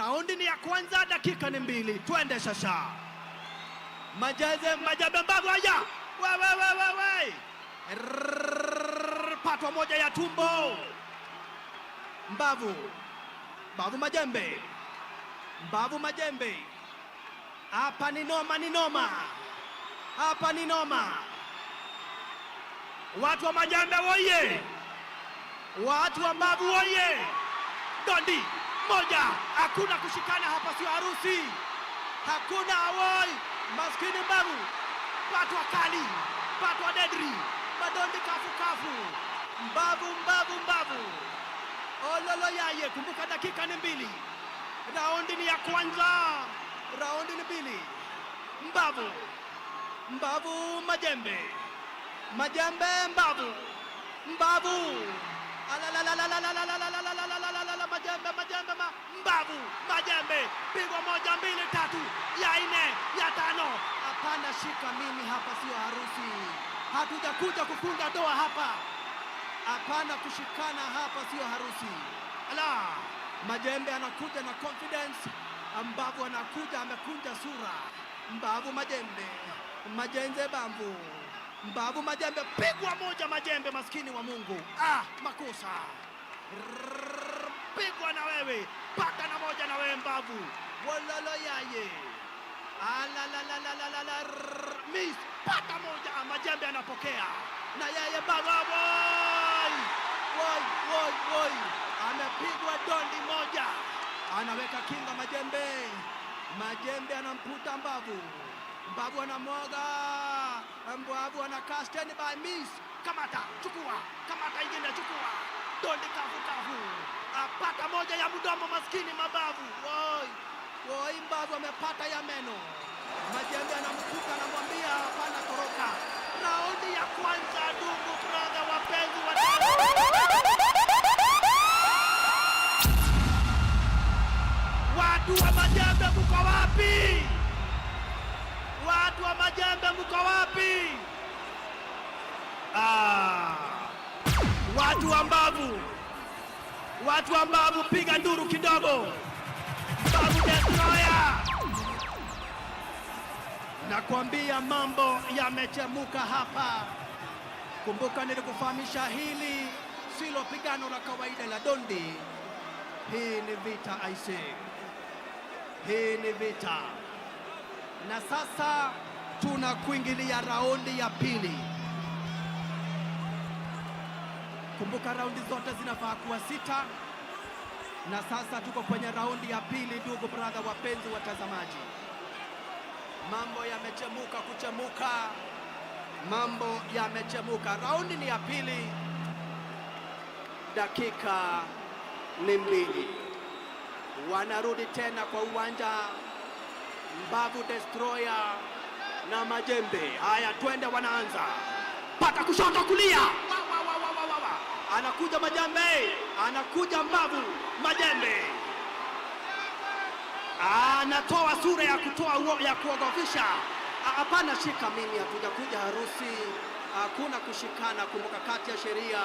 Raundi ni ya kwanza, dakika ni 2. Twende sasa. Majembe Mbavu haya. We. Patwa moja ya tumbo. Mbavu Majembe. Hapa ni noma. Watu wa Majembe woye. Watu wa Mbavu woye. Dondi moja, hakuna kushikana hapa, sio harusi. Hakuna awoi. Maskini Mbavu. Patwa kali. Patwa dedri. Madondi kafu. Mbavu. Ololo yaye. Kumbuka dakika ni 2. Raundi ni ya kwanza. Raundi ni 2. Mbavu Majembe. Mbavu. Majembe. Pigwa 1, 2, 3. Ya 4, ya 5. Hapana, shika mimi hapa, sio harusi. Hatujakuja kufunga ndoa hapa. Hapana, kushikana hapa sio harusi. Majembe anakuja na confidence. Mbavu anakuja amekunja sura. Mbavu Majembe. Mbavu Majembe. Pigwa 1 Majembe, maskini wa Mungu. Makosa. Pigwa na wewe. Pata na 1 na wewe Mbavu. Wololo yaye. Miss. Pata 1. Majembe anapokea. Na yeye Mbavu. Woi. Amepigwa dondi 1. Anaweka kinga Majembe anamputa Mbavu. Mbavu anamwaga. Mbavu anakaa stand by. Miss. Kamata, chukua. Kamata ingine, chukua. Dondi kafu. Apata 1 ya mdomo, maskini Mabavu. Woi, Mbavu amepata ya meno. Majembe anamkuta, anamwambia hapana, toroka. Raundi ya kwanza, ndugu brother, wapenzi wa watu wa Majembe mko wapi? Watu wa Majembe mko wapi? Watu wa Mbavu piga nduru kidogo. Mbavu destroyer. Nakwambia mambo yamechemuka hapa. Kumbuka nilikufahamisha hili silo pigano la kawaida la dondi. Hii ni vita aise. Hii ni vita. Na sasa tunakuingilia raundi ya 2. Kumbuka raundi zote zinafaa kuwa 6. Na sasa tuko kwenye raundi ya 2, ndugu brother, wapenzi watazamaji. Mambo yamechemuka. Raundi ni ya 2. Dakika ni 2. Wanarudi tena kwa uwanja. Mbavu destroyer na Majembe. Haya, twende, wanaanza. Pata kushoto kulia. Anakuja Majembe. Anakuja Mbavu. Majembe anatoa sura ya kuogofisha. Hapana, shika mimi, hatujakuja harusi. Hakuna kushikana. Kumbuka kati ya sheria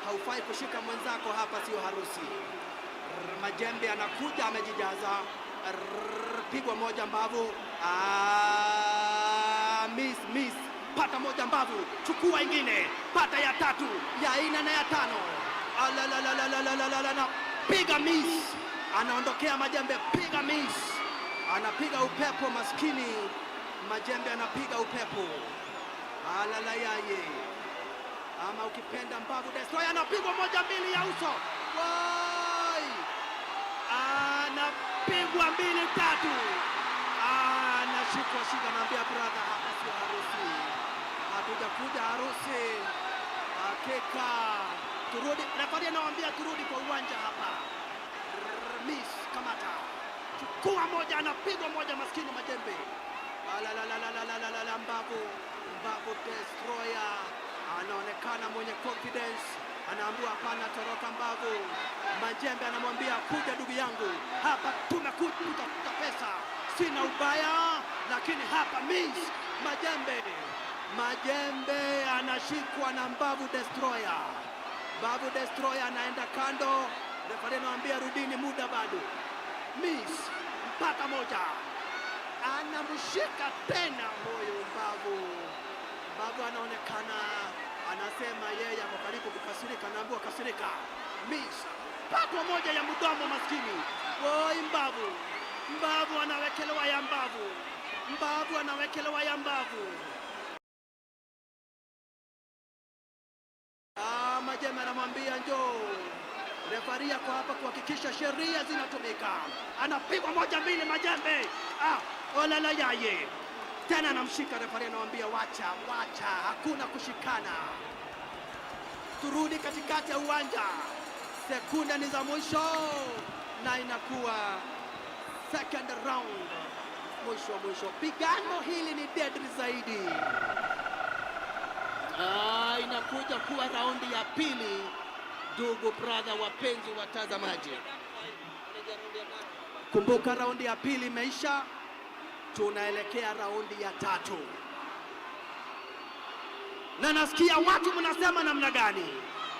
haufai kushika mwenzako hapa, sio harusi. Majembe anakuja amejijaza. Pigwa 1 Mbavu. Miss. Pata 1 Mbavu. Chukua ingine. Pata ya 3, ya 4 na ya 5. Piga miss. Anaondokea Majembe. Piga miss. Anapiga upepo, maskini Majembe anapiga upepo. Yaye. Ama ukipenda Mbavu destroyer anapigwa 1, 2 ya uso. Woi. Anapigwa 2, 3. Anashikwa shida, naambia brother, hapa sio harusi. Hatujakuja harusi. Hakika. Turudi. Refaria anawaambia turudi kwa uwanja hapa. Miss, kamata. Chukua 1, anapigwa 1, maskini Majembe. Mbavu destroyer anaonekana mwenye confidence. Anaambiwa hapana, toroka Mbavu. Majembe anamwambia kuja ndugu yangu, hapa tumekuja kutafuta pesa, sina ubaya, lakini hapa miss. Majembe anashikwa na Mbavu destroyer. Mbavu destroyer anaenda kando. Refa anawaambia rudini, muda bado. miss, mpaka moja, anamshika tena huyu Mbavu. Mbavu anaonekana anasema yeye ako karibu kukasirika, naambiwa kasirika, miss, patwa moja ya mdomo maskini. Woi Mbavu, Mbavu anawekelewa ya Mbavu, Mbavu anawekelewa ya Mbavu. Majembe anamwambia njoo. Refari yako hapa kuhakikisha sheria zinatumika. Anapigwa moja mbili Majembe. Olala yaye. Tena anamshika refari, anamwambia wacha, wacha, hakuna kushikana. Turudi katikati ya uwanja. Sekunde ni za mwisho na inakuwa second round. Mwisho. Pigano hili ni deadly zaidi. Inakuja kuwa raundi ya pili, ndugu brother, wapenzi watazamaji. Kumbuka raundi ya pili imeisha, tunaelekea raundi ya tatu. Na nasikia watu mnasema namna gani?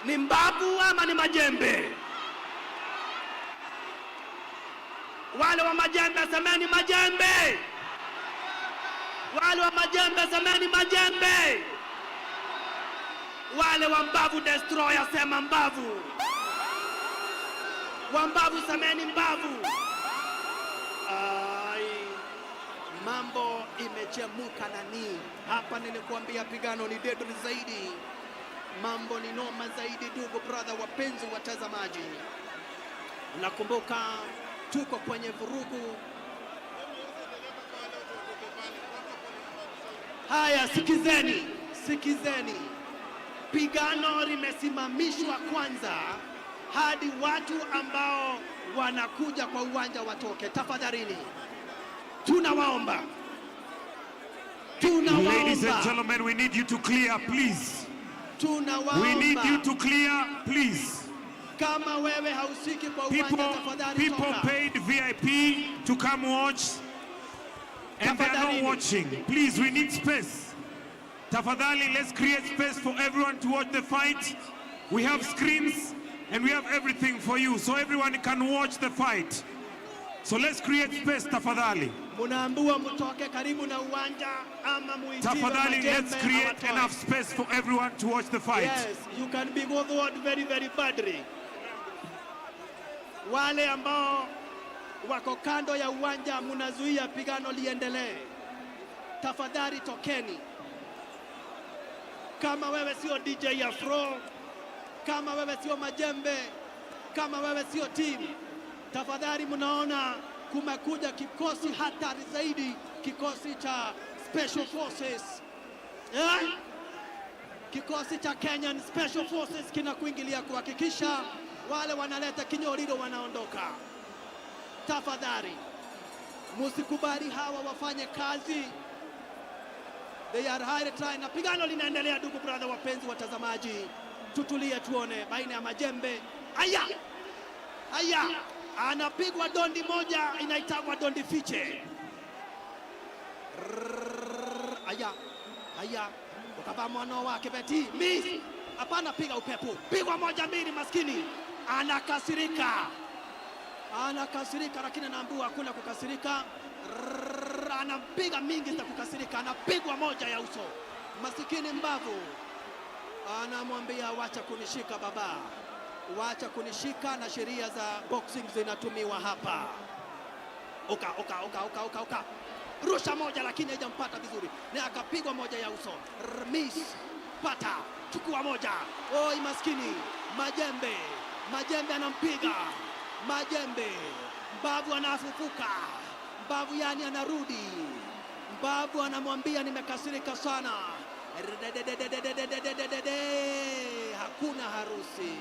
Ni Mbavu ama ni Majembe? Wale wa Majembe semeni Majembe. Wale wa Majembe semeni Majembe. Wale wa Mbavu Destroyer sema Mbavu. Wa Mbavu semeni Mbavu. Mambo imechemuka nani? Hapa nilikuambia pigano ni deadly zaidi. Mambo ni noma zaidi, ndugu brother, wapenzi watazamaji. Nakumbuka tuko kwenye vurugu. Haya, sikizeni. Pigano limesimamishwa kwanza hadi watu ambao wanakuja kwa uwanja watoke. Tafadhalini, tunawaomba. Ladies and gentlemen, we need you to clear, please. We need you to clear, please. Kama wewe hausiki kwa uwanja, tafadhali toka. People paid VIP to come watch and they are not watching. Please, we need space. Tafadhali, let's create space for everyone to watch the fight. We have screens and we have everything for you, so everyone can watch the fight. So let's create space, tafadhali. Munaambiwa mtoke karibu na uwanja ama muitie. Tafadhali, let's create enough space for everyone to watch the fight. Yes, you can be bothered very, very badly. Wale ambao wako kando ya uwanja munazuia pigano liendelee. Tafadhali tokeni. Kama wewe sio DJ Afro, kama wewe sio Majembe, kama wewe sio team, tafadhali mnaona kumekuja kikosi hatari zaidi, kikosi cha Special Forces. Kikosi cha Kenyan Special Forces kinakuingilia kuhakikisha wale wanaleta kinyoriro wanaondoka. Tafadhali musikubali hawa wafanye kazi. They are high trying. Na pigano linaendelea, ndugu brother, wapenzi watazamaji. Tutulie tuone baina ya Majembe. Aya, anapigwa dondi moja, inaitwa dondi fiche. Aya, ukava mwana wake Beti. Miss, hapana, piga upepo. Pigwa moja mbili, maskini anakasirika, lakini anaambiwa hakuna kukasirika. Anapiga mingi za kukasirika, anapigwa moja ya uso. Masikini Mbavu anamwambia wacha kunishika baba, wacha kunishika, na sheria za boxing zinatumiwa hapa. Oka. Rusha moja lakini haijampata vizuri, na akapigwa moja ya uso. Miss, pata, chukua moja. Oi maskini Majembe anampiga Majembe. Mbavu anafufuka. Mbavu yani anarudi. Mbavu anamwambia nimekasirika sana. Hakuna harusi.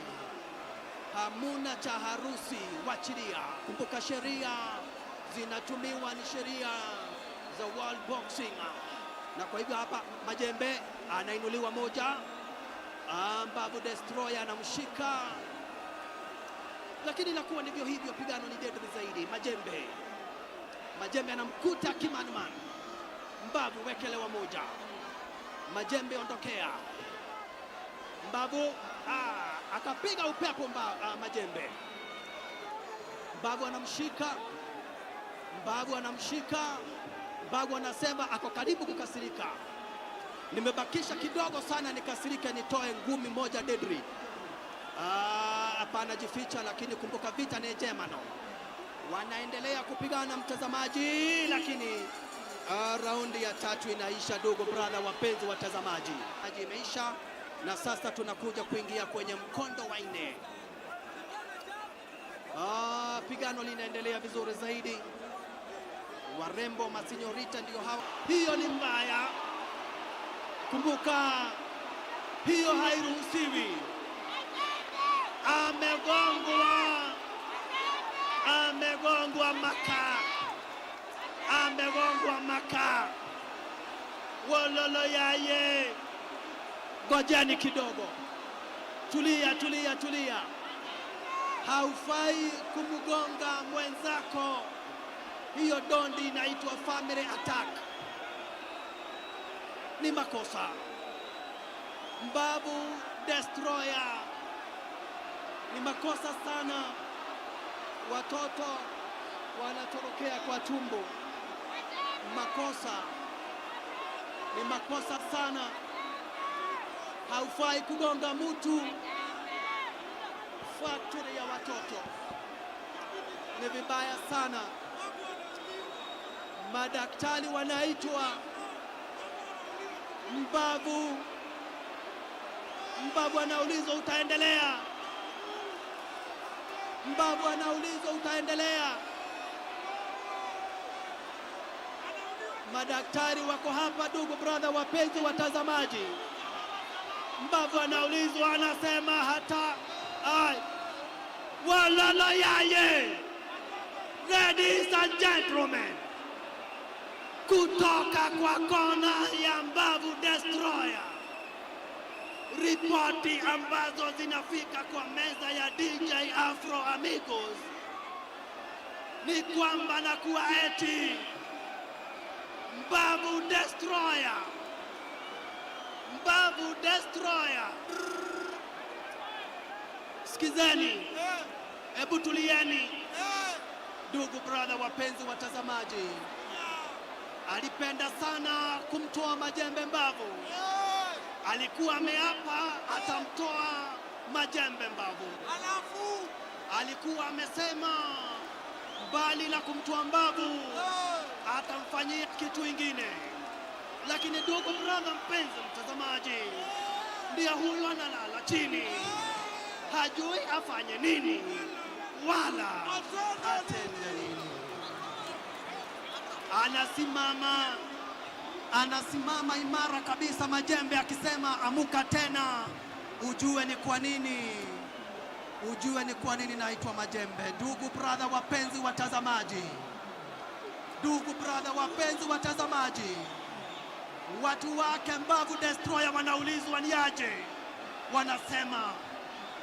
Hamuna cha harusi, wachilia. Kumbuka sheria zinatumiwa, ni sheria za World Boxing. Na kwa hivyo hapa Majembe anainuliwa moja. Mbavu Destroyer anamshika. Lakini inakuwa ndivyo hivyo, pigano ni deadly zaidi. Majembe anamkuta kimanman. Mbavu wekelewa moja. Majembe ondokea. Mbavu akapiga upepo Majembe. Mbavu anamshika. Mbavu anamshika. Mbavu anasema ako karibu kukasirika. Nimebakisha kidogo sana nikasirike, nitoe ngumi moja deadly. Hapana jificha, lakini kumbuka vita ni jemano. Wanaendelea kupigana mtazamaji, lakini raundi ya 3 inaisha, ndugu brother wapenzi watazamaji. Maji imeisha na sasa tunakuja kuingia kwenye mkondo wa 4. Pigano linaendelea vizuri zaidi. Warembo masinyorita ndio hawa. Hiyo ni mbaya. Kumbuka hiyo hairuhusiwi. Amegongwa maka. Wololo yaye. Ngojeni kidogo. Tulia. Haufai kumgonga mwenzako. Hiyo dondi inaitwa family attack. Ni makosa. Mbavu destroyer. Ni makosa sana. Watoto wanatorokea kwa tumbo. Ni makosa sana. Haufai kugonga mtu. Factory ya watoto. Ni vibaya sana. Madaktari wanaitwa. Mbavu anaulizwa utaendelea. Madaktari wako hapa, ndugu brother wapenzi watazamaji. Mbavu anaulizwa, anasema hata walala yaye. Ladies and gentlemen, kutoka kwa kona ya Mbavu destroyer, ripoti ambazo zinafika kwa meza ya DJ Afro Amigos ni kwamba na kuwa eti Mbavu destroyer. Sikizeni, hebu tulieni, ndugu brother wapenzi watazamaji. Alipenda sana kumtoa majembe Mbavu. Alikuwa ameapa atamtoa majembe Mbavu. Alikuwa amesema mbali na kumtoa Mbavu atamfanyia kitu ingine. Lakini ndugu brother mpenzi mtazamaji, ndiye huyu analala chini, hajui afanye nini wala atende nini. Anasimama imara kabisa majembe, akisema amuka tena. Ujue ni kwa nini naitwa majembe. Ndugu brother wapenzi watazamaji, watu wake Mbavu destroyer wanaulizwa ni aje, wanasema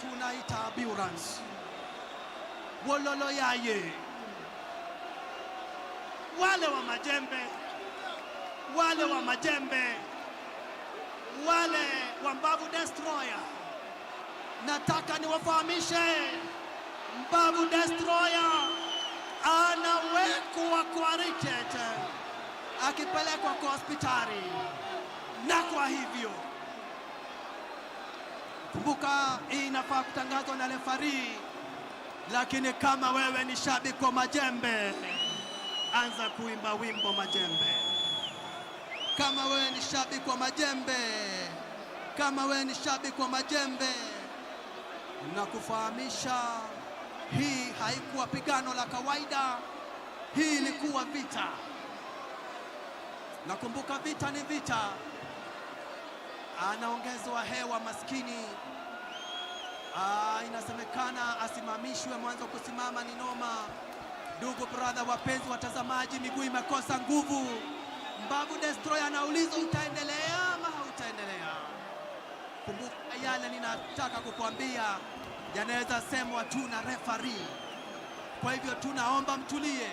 tunaita ambulance. Wololo yaye. Wale wa majembe, wale wa Mbavu destroyer, nataka niwafahamishe, Mbavu destroyer anawekwa kwa rikete akipelekwa kwa hospitali. Na kwa hivyo kumbuka, hii inafaa kutangazwa na referee. Lakini kama wewe ni shabiki wa majembe, anza kuimba wimbo majembe. Kama wewe ni shabiki wa majembe, na kufahamisha, hii haikuwa pigano la kawaida, hii ilikuwa vita. Na kumbuka, vita ni vita. Anaongezwa hewa maskini. Inasemekana asimamishwe, mwanzo kusimama ni noma. Ndugu brother wapenzi watazamaji, miguu imekosa nguvu. Mbavu destroyer anaulizwa utaendelea ama hautaendelea. Kumbuka yale ninataka kukuambia yanaweza semwa tu na referee. Kwa hivyo tunaomba mtulie.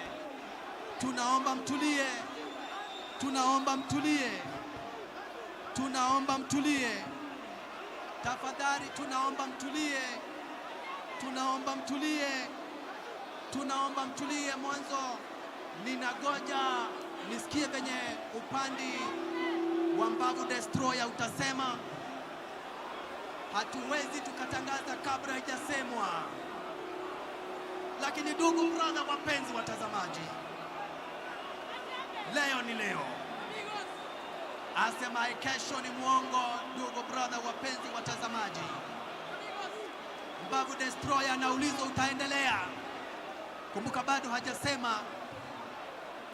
Tafadhali tunaomba mtulie. Mwanzo nina ninagoja nisikie venye upande wa Mbavu Destroyer utasema. Hatuwezi tukatangaza kabla haijasemwa. Lakini ndugu brother, wapenzi watazamaji, leo ni leo, asemaye kesho ni mwongo. Ndugu brother, wapenzi watazamaji, Mbavu Destroyer anauliza utaendelea. Kumbuka bado hajasema,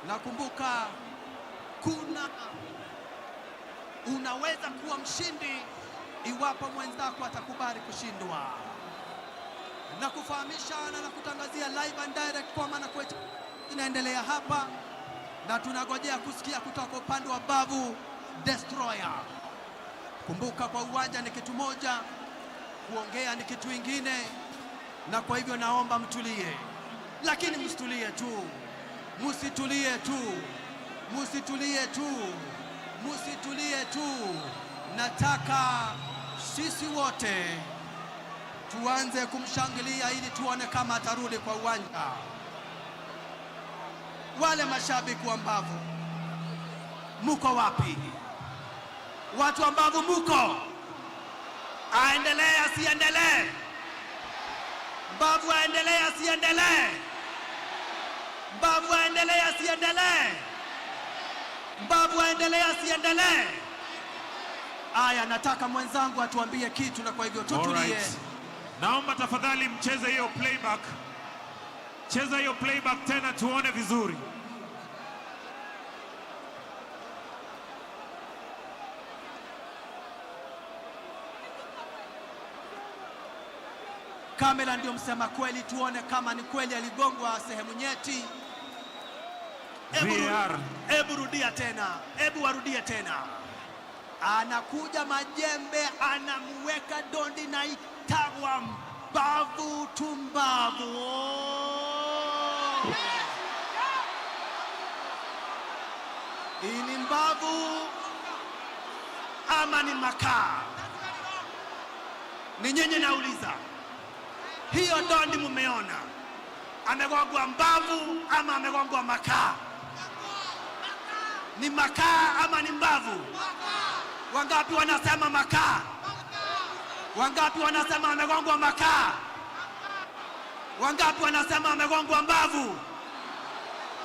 na kumbuka unaweza kuwa mshindi iwapo mwenzako atakubali kushindwa. Na kufahamisha na kutangazia live and direct kwa maana kwetu inaendelea hapa, na tunagojea kusikia kutoka upande wa Mbavu Destroyer. Kumbuka kwa uwanja ni kitu moja, kuongea ni kitu ingine, na kwa hivyo naomba mtulie, lakini msitulie tu, msitulie tu, msitulie tu, msitulie tu. Nataka sisi wote tuanze kumshangilia ili tuone kama atarudi kwa uwanja. Wale mashabiki wa Mbavu, muko wapi? Watu wa Mbavu muko? Aendelee asiendelee? Mbavu aendelee asiendelee? Mbavu aendelee asiendelee? Mbavu aendelee asiendelee? Aya, nataka mwenzangu atuambie kitu, na kwa hivyo tutulie. Naomba tafadhali mcheze hiyo playback. Cheza hiyo playback tena tuone vizuri. Kamera ndio msema kweli, tuone kama ni kweli aligongwa sehemu nyeti. Ebu rudia tena, ebu warudie tena. Anakuja majembe, anamuweka dondi na itagwa Mbavu tu Mbavu. Hii ni Mbavu ama ni makaa? Ni nyinyi nauliza. Hiyo dondi mumeona, amegongwa Mbavu ama amegongwa makaa? Ni makaa ama ni Mbavu? Wangapi wanasema makaa? Wangapi wanasema amegongwa makaa? Wangapi wanasema amegongwa Mbavu?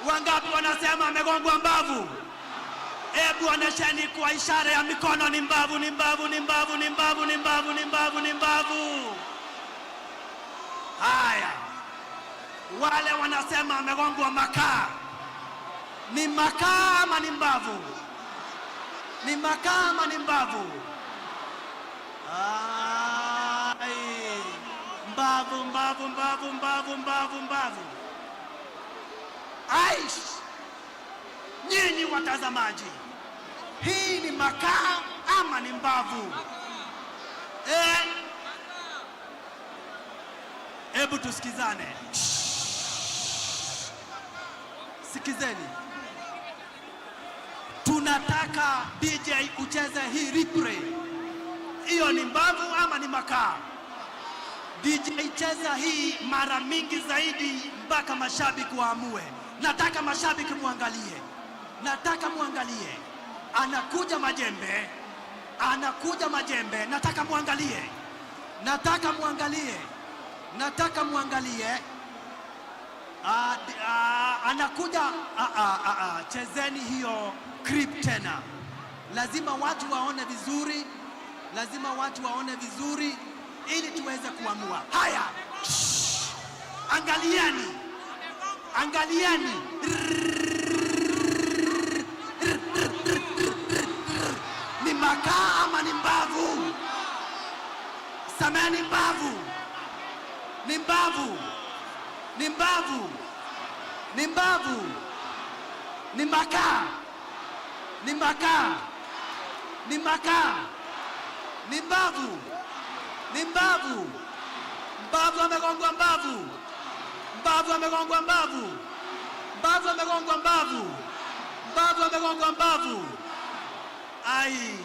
Wangapi wanasema amegongwa Mbavu? Hebu onesheni kwa ishara ya mikono. Ni Mbavu, ni Mbavu, ni Mbavu, ni Mbavu, ni Mbavu, ni Mbavu, ni Mbavu. Haya, wale wanasema amegongwa makaa, ni makaa ama ni Mbavu? Ni makaa ama ni Mbavu? Ai, Mbavu, Mbavu, Mbavu, Mbavu, Mbavu, Mbavu. Aish, nyinyi watazamaji, hii ni makaa ama ni Mbavu? Hebu tusikizane. Sikizeni. Tunataka DJ ucheze hii replay. Hiyo ni Mbavu ama ni makaa? DJ cheza hii mara mingi zaidi mpaka mashabiki waamue. Nataka mashabiki muangalie. Nataka muangalie. Anakuja majembe. Anakuja majembe. Nataka muangalie. Nataka muangalie. Nataka muangalie. Anakuja. Chezeni hiyo clip tena. Lazima watu waone vizuri. Lazima watu waone vizuri ili tuweze kuamua. Haya. Angalieni. Angalieni. Ni makaa ama ni Mbavu? Sameni, Mbavu. Ni Mbavu. Ni Mbavu. Ni Mbavu. Ni makaa. Ni makaa. Ni makaa. Ni Mbavu. Ni Mbavu. Mbavu amegongwa Mbavu. Mbavu amegongwa Mbavu. Mbavu amegongwa Mbavu. Mbavu amegongwa Mbavu. Ai,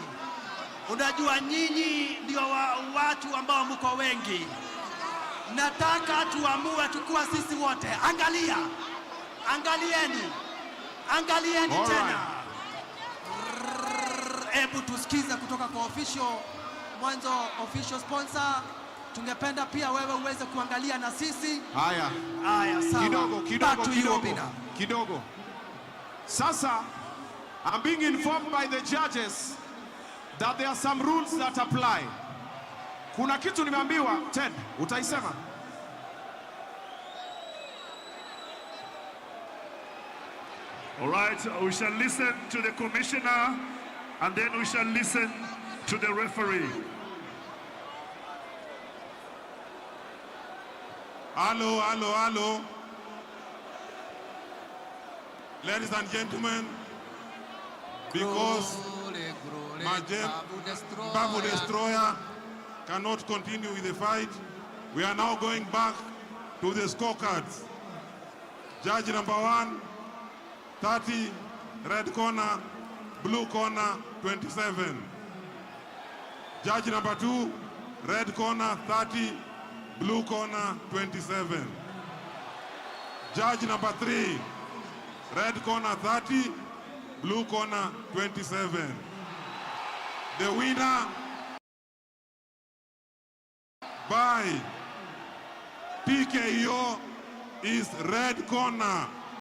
unajua nyinyi ndio watu ambao mko wengi. Nataka tuamue tukua sisi wote. Angalia. Angalieni. Angalieni All tena. Hebu tusikize kutoka kwa official mwanzo, official sponsor. Tungependa pia wewe uweze kuangalia na sisi. Haya. Haya, sawa. Kidogo. Sasa, I'm being informed by the judges that there are some rules that apply. Kuna kitu nimeambiwa, Ted, utaisema? All right, we shall listen to the commissioner and then we shall listen to the referee. Hello. Ladies and gentlemen, because Babu Destroyer cannot continue with the fight, we are now going back to the scorecards. Judge number 1, 30, red corner, blue corner, 27. Judge number 2, red corner, 30, blue corner, 27. Judge number 3, red corner, 30, blue corner, 27. The winner by TKO is red corner.